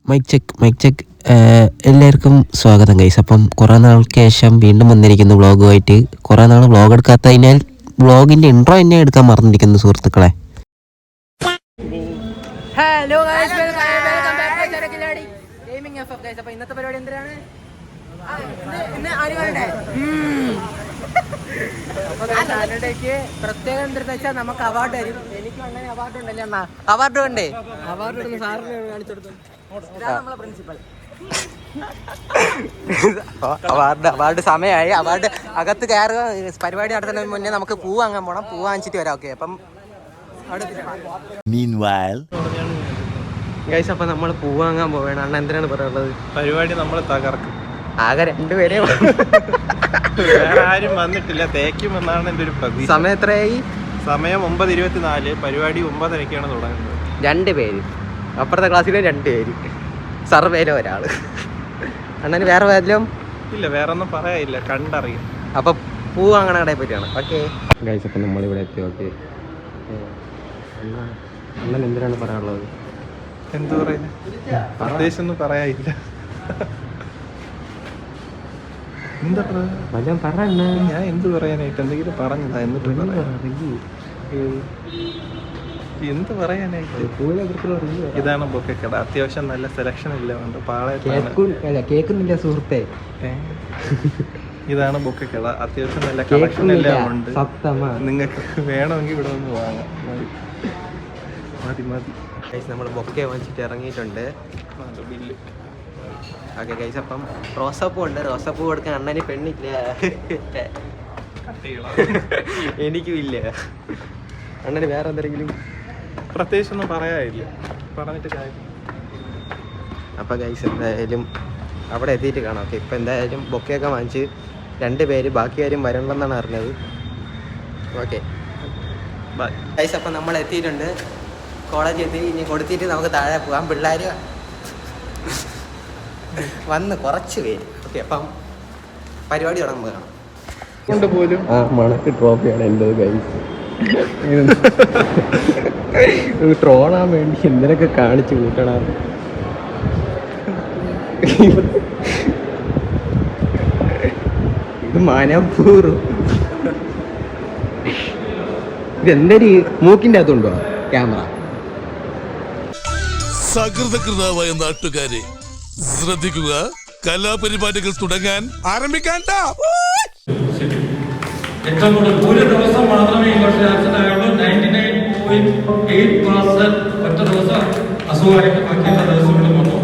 Mic check എല്ലാവർക്കും സ്വാഗതം guys. അപ്പം കുറേ നാൾക്ക് ശേഷം വീണ്ടും വന്നിരിക്കുന്നു വ്ളോഗുമായിട്ട്. കുറേ നാൾ വ്ളോഗ് എടുക്കാത്തതിനാൽ വ്ളോഗിൻ്റെ ഇൻട്രോ എന്നെ എടുക്കാൻ മറന്നിരിക്കുന്നു സുഹൃത്തുക്കളെ. Hello guys, welcome back to ചരക്കിലാടി ഗെയിമിംഗ് എഫ്എഫ് ഗൈസ്. അപ്പോൾ ഇന്നത്തെ പരിപാടി എന്തിനാണ്? ഇന്ന് ആനുവൽ ഡേക്ക് പ്രത്യേകം എന്തെന്ന് വെച്ചാൽ നമുക്ക് അവാർഡ് തരും. എനിക്ക് അങ്ങനെ അവാർഡ് ഉണ്ടല്ലേ അണ്ണാ? അവാർഡ് ഉണ്ടേ, അവാർഡ് ഇടുന്ന സാറിന് കാണിച്ചു കൊടുത്തു. ഇതാണ് നമ്മളെ പ്രിൻസിപ്പൽ. അവാർഡ് സമയമായി. അവാർഡ് അകത്ത് കയറുക. പരിപാടി നടത്തുന്നതിന് മുന്നേ നമുക്ക് പൂ വാങ്ങാൻ പോകണം. പൂ വാങ്ങിച്ചിട്ട് വരാം. ഓക്കെ, അപ്പം ഗൈസ് അപ്പം നമ്മൾ പൂ വാങ്ങാൻ പോവുകയാണ്. അണ്ണ എന്തിനാണ് പറയാനുള്ളത്? പരിപാടി നമ്മൾ തകർക്കും. ആകെ രണ്ടുപേരെ വേറെ ആരും വന്നിട്ടില്ല, തേക്കുമെന്നാണ് എൻ്റെ ഒരു പ്രതീക്ഷ. സമയം എത്രയായി? സമയം 9:24. പരിപാടി 9:30 തുടങ്ങുന്നത്. 2 പേര്, അപ്പുറത്തെ ക്ലാസ്സിലെ 2 പേര്, സർവേയിലെ ഒരാള്. അണ്ണന് വേറെ വല്ലതും ഇല്ല, വേറെ ഒന്നും പറയാനില്ല, കണ്ടറിയും. അപ്പൊ പൂ വാങ്ങണ കടയെ പറ്റിയാണ്. ഓക്കെ ഗൈസ്, അപ്പം നമ്മളിവിടെ എത്തി. ഓക്കെ, അണ്ണൻ എന്തിനാണ് പറയാനുള്ളത്? എന്തു പറയുന്നത്? പ്രത്യേകിച്ച് ഒന്നും പറയാനില്ല. എന്താ ഞാൻ എന്ത് പറയാനായിട്ട്? എന്തെങ്കിലും പറഞ്ഞതാ? എന്നിട്ട് എന്ത് പറയാനായിട്ട്? ഇതാണ് ബൊക്കെക്കട. അത്യാവശ്യം നല്ല സെലക്ഷൻ ഇല്ല, ഉണ്ട് കേൾക്കുന്നില്ല സുഹൃത്തെ. ഇതാണ് ബൊക്കെക്കട. അത്യാവശ്യം നല്ല കളക്ഷൻ എല്ലാം ഉണ്ട്. നിങ്ങൾക്ക് വേണമെങ്കിൽ ഇവിടെ നിന്ന് വാങ്ങാം. മതി. നമ്മൾ ബൊക്കെ വാങ്ങിച്ചിട്ട് ഇറങ്ങിയിട്ടുണ്ട്. ബില്ല്. ഓക്കെ ഗൈസ്, അപ്പം റോസാപ്പൂ ഉണ്ട്. റോസാപ്പൂ കൊടുക്കാൻ അണ്ണന് പെണ്ണില്ല. എനിക്കും ഇല്ല. അണ്ണന് വേറെ എന്തെങ്കിലും പ്രത്യേകിച്ചൊന്നും പറയാനില്ല, പറഞ്ഞിട്ട് കാര്യം. അപ്പം ഗൈസ് എന്തായാലും അവിടെ എത്തിയിട്ട് കാണാം. ഓക്കെ, ഇപ്പം എന്തായാലും ബൊക്കെയൊക്കെ വാങ്ങിച്ച് 2 പേര്, ബാക്കി കാര്യം വരണമെന്നാണ് അറിഞ്ഞത്. Okay bye guys. അപ്പം നമ്മൾ എത്തിയിട്ടുണ്ട്. കോളേജ് എത്തി. ഇനി കൊടുത്തിട്ട് നമുക്ക് താഴെ പോകാം. പിള്ളേർ വന്ന് കുറച്ച് പേര്. ഓക്കെ, അപ്പം പരിപാടി തുടങ്ങുമ്പോൾ കാണാം. കൊണ്ട് പോലും മണക്ക് ട്രോഫിയാണ് എൻ്റെ ഗൈസ്. ട്രോളാൻ വേണ്ടി എന്തിനൊക്കെ കാണിച്ചു കൂട്ടണം. ഇത് മനപൂർവ്വം. ഇതെന്തൊരു മൂക്കിൻ്റെ അകത്തുണ്ടോ ക്യാമറ? സകൃതകൃതാവായ നാട്ടുകാരെ ശ്രദ്ധിക്കുക, കലാപരിപാടികൾ തുടങ്ങാൻ ആരംഭിക്കാൻ. ഏറ്റവും കൂടുതൽ ഒരു ദിവസം മാത്രമേ ഈ വർഷം ആക്സിഡന്റ് ആയുള്ളൂ. 99.8% ഒറ്റ ദിവസം അസുഖമായിട്ട് ബാക്കിയുള്ള ദിവസങ്ങളും വന്നു.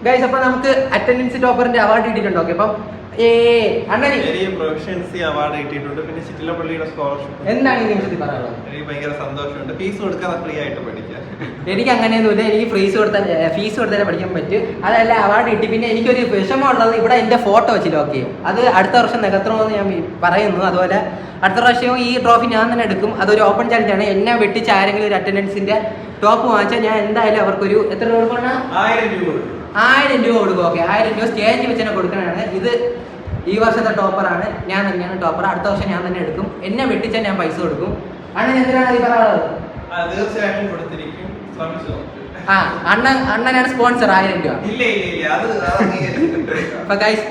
ഗൈസ്, അപ്പൊ നമുക്ക് അറ്റൻഡൻസ് ടോപ്പറിന്റെ അവാർഡ് കിട്ടിയിട്ടുണ്ട്. ഓക്കെ, അപ്പം പ്രൊഫഷൻസി അവാർഡ് കിട്ടിയിട്ടുണ്ട്. പിന്നെ ചിറ്റിലപ്പള്ളിയുടെ സ്കോളർഷിപ്പ്. എന്താണ് ഈ നിമിഷത്തിൽ പറയാനുള്ളത്? എനിക്ക് ഭയങ്കര സന്തോഷമുണ്ട്. ഫീസ് കൊടുക്കാതെ ഫ്രീ ആയിട്ട് പഠിക്കാം. എനിക്ക് അങ്ങനെയൊന്നുമില്ല. എനിക്ക് ഫീസ് കൊടുത്താലേ പഠിക്കാൻ പറ്റും. അതല്ല, അവാർഡ് കിട്ടി. പിന്നെ എനിക്കൊരു വിഷമമുള്ളത്, ഇവിടെ എൻ്റെ ഫോട്ടോ വെച്ചില്ല. ഓക്കെ, അത് അടുത്ത വർഷം നികത്തണമെന്ന് ഞാൻ പറയുന്നു. അതുപോലെ അടുത്ത പ്രാവശ്യവും ഈ ട്രോഫി ഞാൻ തന്നെ എടുക്കും. അതൊരു ഓപ്പൺ ചാലഞ്ചാണ്. എന്നെ വെട്ടിച്ച് ആരെങ്കിലും ഒരു അറ്റൻഡൻസിന്റെ ടോപ്പ് വാങ്ങിച്ചാൽ ഞാൻ എന്തായാലും അവർക്കൊരു എത്ര രൂപ കൊടുക്കണം? 1000 രൂപ. 1000 രൂപ കൊടുക്കും. ഓക്കെ, 1000 രൂപ സ്റ്റേജിൽ വെച്ച് തന്നെ കൊടുക്കാനാണ്. ഇത് ഈ വർഷത്തെ ടോപ്പറാണ്. ഞാൻ തന്നെയാണ് ടോപ്പർ. അടുത്ത വർഷം ഞാൻ തന്നെ എടുക്കും. എന്നെ വെട്ടിച്ചാൽ ഞാൻ പൈസ കൊടുക്കും. അണ്ണൻ എന്തിനാണ് ഈ പറയാനുള്ളത്? തീർച്ചയായിട്ടും കൊടുത്തിരിക്കും. അണ്ണനാണ് സ്പോൺസർ. 1000 രൂപ. അപ്പൊ ഗൈസ്,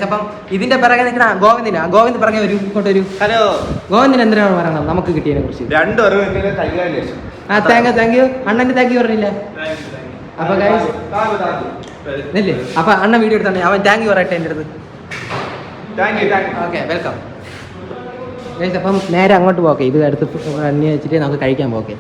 അപ്പം ഇതിന്റെ പിറകെ നിൽക്കണ ഗോവിന്ദ് പറഞ്ഞ ഒരു ഇങ്ങോട്ട് ഒരു ഹലോ. ഗോവിന്ദിന് എന്തിനാണ് പറയണത് നമുക്ക് കിട്ടിയതിനെ കുറിച്ച്? Thank you. അണ്ണന്റെ താങ്ക് യു പറഞ്ഞില്ല. അപ്പൊ ഗൈസ് ഇല്ലേ, അപ്പൊ അണ്ണ വീഡിയോ എടുത്താണ്. അവൻ താങ്ക് യു പറയട്ടെ എൻ്റെ അടുത്ത്. Okay, welcome guys. അപ്പം നേരെ അങ്ങോട്ട് പോക്കെ. ഇത് അടുത്ത് എണ്ണി വെച്ചിട്ട് നമുക്ക് കഴിക്കാൻ പോക്കെ.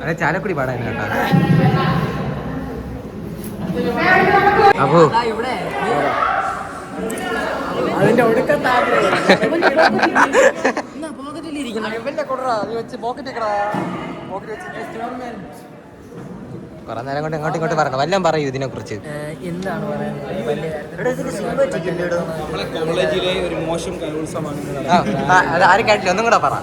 അതെ ചാലക്കുടി പാടാൻ കേട്ടോ. അപ്പോ അതിന്റെ കുറെ നേരം കൊണ്ട് ഇങ്ങോട്ട് ഇങ്ങോട്ട് പറയണം. വല്ലതും പറയൂ ഇതിനെ കുറിച്ച്. എന്താണ് കോളേജിലെ ഒരു മോശം കലോത്സവമാണ്. അത് ആരും കേട്ടില്ല, ഒന്നും കൂടെ പറ.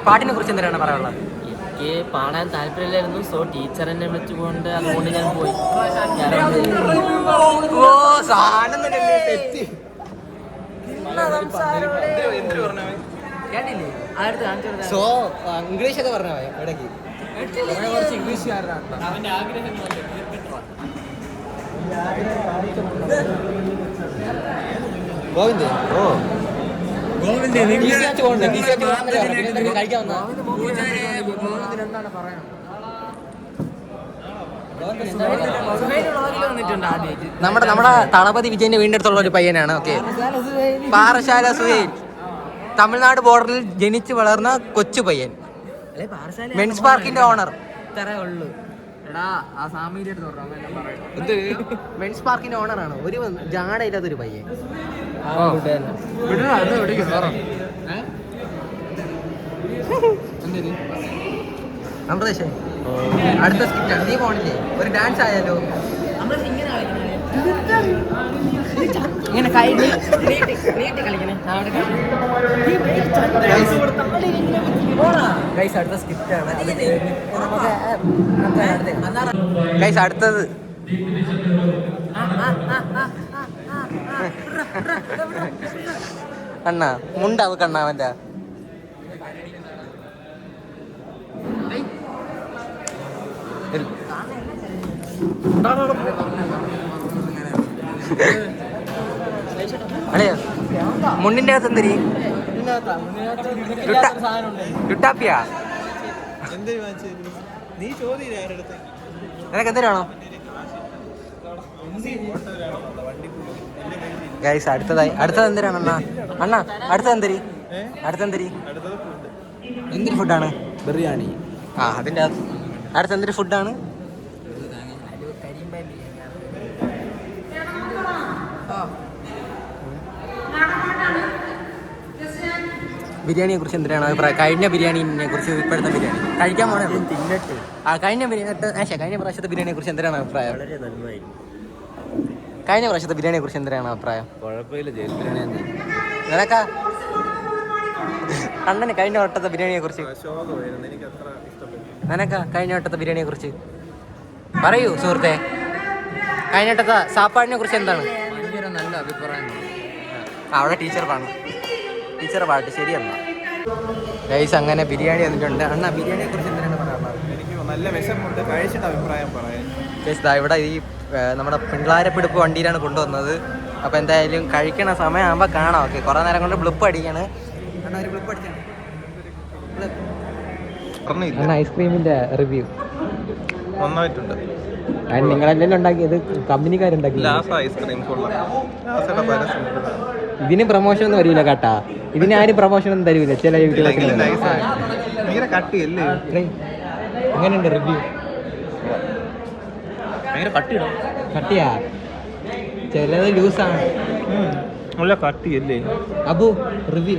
പാട്ടിനെ കുറിച്ച് എന്തിനാണ് പറയാനുള്ളത്? എനിക്ക് പാടാൻ താല്പര്യമില്ലായിരുന്നു. സോ ടീച്ചർ എന്നെ വിളിച്ചുകൊണ്ട് അതുകൊണ്ട് ഞാൻ പോയി. സോ ഇംഗ്ലീഷ് ഒക്കെ പറഞ്ഞ ഇടയ്ക്ക് അവന്റെ ആഗ്രഹം ഗോവിന്ദ് നമ്മുടെ തളപതി വിജയന്റെ വീടിന്റെ അടുത്തുള്ള ഒരു പയ്യനാണ്. ഓക്കെ, പാറശാല സുഹൈൽ, തമിഴ്നാട് ബോർഡറിൽ ജനിച്ചു വളർന്ന കൊച്ചു പയ്യൻ, മെൻസ് പാർക്കിന്റെ ഓണർ. മെൻസ് പാർക്കിന്റെ ഓണറാണ്. ഒരു ജാടയില്ലാത്തൊരു പയ്യൻ. അമൃതേശേ, അടുത്ത സ്കിറ്റാണ്. നീ പോണില്ലേ? ഒരു ഡാൻസ് ആയാലോ? ഇങ്ങനെ കൈ നീട്ടി കളിക്കണേ. ഗൈസ്, അടുത്ത സ്കിറ്റാണ്. ഗൈസ്, അടുത്തത് അണ്ണാ മുണ്ടാവ് കണ്ണാവന്റെ. മുണ്ടിന്റെ അകത്ത് എന്തിരി യുട്ടാപ്പിയ? നിനക്ക് എന്തിനാണോ? ഗൈസ്, അടുത്തത് എന്തിനാണ് അണ്ണാ? അണ്ണാ അടുത്തെന്തിരി? എന്തൊരു ഫുഡാണ്? ബിരിയാണി. ആ, അതിന്റെ അടുത്ത് എന്തൊരു ഫുഡാണ്? ബിരിയാണിയെ കുറിച്ച് എന്തിനാണ് അഭിപ്രായം? കഴിഞ്ഞ ബിരിയാണിനെ കുറിച്ച് ഇപ്പോഴത്തെ ബിരിയാണി കഴിക്കാൻ പോണേ തിന്നിട്ട്. കഴിഞ്ഞ പ്രാവശ്യത്തെ ബിരിയാണിയെ കുറിച്ച് എന്തിനാണ് അഭിപ്രായം? വളരെ നന്മയായിരുന്നു. കഴിഞ്ഞ പ്രാവശ്യത്തെ ബിരിയാണിയെ കുറിച്ച് എന്തിനാണ് അഭിപ്രായം? കുഴപ്പമില്ല, ജയിൽ ബിരിയാണി. നിനക്കാ അണ്ണന് കഴിഞ്ഞ വട്ടത്തെ ബിരിയാണിയെ കുറിച്ച്? നിനക്കാ കഴിഞ്ഞ വട്ടത്തെ ബിരിയാണിയെ കുറിച്ച് പറയൂ സുഹൃത്തെ. കഴിഞ്ഞ വട്ടത്തെ സാപ്പാടിനെ കുറിച്ച് എന്താണ്? ഭയങ്കര നല്ല അഭിപ്രായം. അവിടെ ടീച്ചർ പാട്ട് ശരിയല്ല. ഗൈസ്, അങ്ങനെ ബിരിയാണി വന്നിട്ടുണ്ട്. അണ്ണാ, ബിരിയാണിയെ കുറിച്ച് എന്തിനാണ് പറയാനുള്ളത്? എനിക്ക് നല്ല വിശമുണ്ട്, കഴിച്ചിട്ട് അഭിപ്രായം പറയാൻ. ഗൈസ്, ഇവിടെ ഈ നമ്മുടെ പിള്ളാരപ്പിടിപ്പ് വണ്ടിയിലാണ് കൊണ്ടുവന്നത്. അപ്പോൾ എന്തായാലും കഴിക്കണ സമയമാകുമ്പോൾ കാണാം. ഓക്കെ, കുറേ നേരം കൊണ്ട് ബ്ലിപ്പ് അടിക്കാണ്. അണ്ണാ, ഒരു ബ്ലിപ്പ് അടിച്ചാണ്. ഐസ്ക്രീമിന്റെ റിവ്യൂ നന്നായിട്ടുണ്ട്. നിങ്ങളെല്ലാം ഉണ്ടാക്കിയത്? കമ്പനിക്കാരുണ്ടാക്കി. ഇതിന് പ്രൊമോഷൻ ഒന്നും വരില്ല കേട്ടാ. ഇതിന് ആരും പ്രൊമോഷൻ ഒന്നും തരൂല. ചില എങ്ങനെയുണ്ട് റിവ്യൂ? കട്ടിയാ, ചിലത് ലൂസാണ്. നല്ല കട്ടിയല്ലേ? അബു, റിവ്യൂ?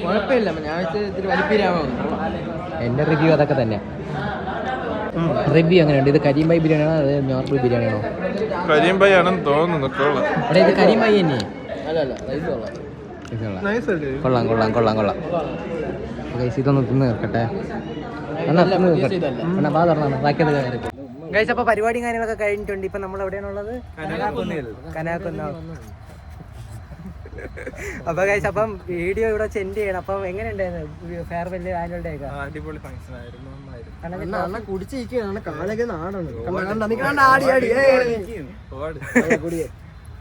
കുഴപ്പമില്ല, ഞാൻ ഇതിൽ വലിപ്പീരാമോ. എന്റെ റിവ്യൂ അതൊക്കെ തന്നെ. റിവ്യൂ എങ്ങനെയുണ്ട്? ഇത് കരീംബായി ബിരിയാണിയാണോ അത് നോർമൽ ബിരിയാണിയാണോ? കരീംബായി ആണെന്ന് തോന്നുന്നു. ഇത് കരീംബായി തന്നെ. കൊള്ളാം. കൊള്ളാം. ഇതൊന്ന് തിന്ന് തീർക്കട്ടെ. ഗൈസ്, അപ്പൊ പരിപാടിയും കാര്യങ്ങളൊക്കെ കഴിഞ്ഞിട്ടുണ്ട്. ഇപ്പൊ നമ്മൾ എവിടെയാണുള്ളത്? കനാകുന്ന. അപ്പൊ ഗൈസ്, അപ്പം വീഡിയോ ഇവിടെ സെൻഡ് ചെയ്യണം. അപ്പം എങ്ങനെയുണ്ടായിരുന്നു ഫെയർവെൽ ആനുവൽ ഡേ ഒക്കെ? അടിപൊളി ഫംഗ്ഷൻ ആയിരുന്നു.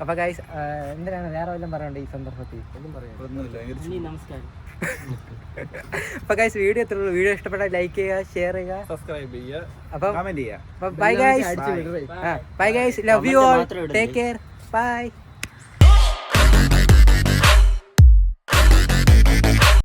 അപ്പൊ ഗൈസ്, എന്തിനാണ് വേറെ വല്ലതും പറയണ്ടേ ഈ സന്ദർഭത്തിൽ? നമസ്കാരം. അപ്പൊ ഗൈസ് വീഡിയോ എത്തുള്ളൂ. വീഡിയോ ഇഷ്ടപ്പെട്ടാൽ ലൈക്ക് ചെയ്യുക, ഷെയർ ചെയ്യുക, സബ്സ്ക്രൈബ് ചെയ്യുക, അപ്പം കമന്റ് ചെയ്യുക. Bye guys, bye guys, love you all, take care, by.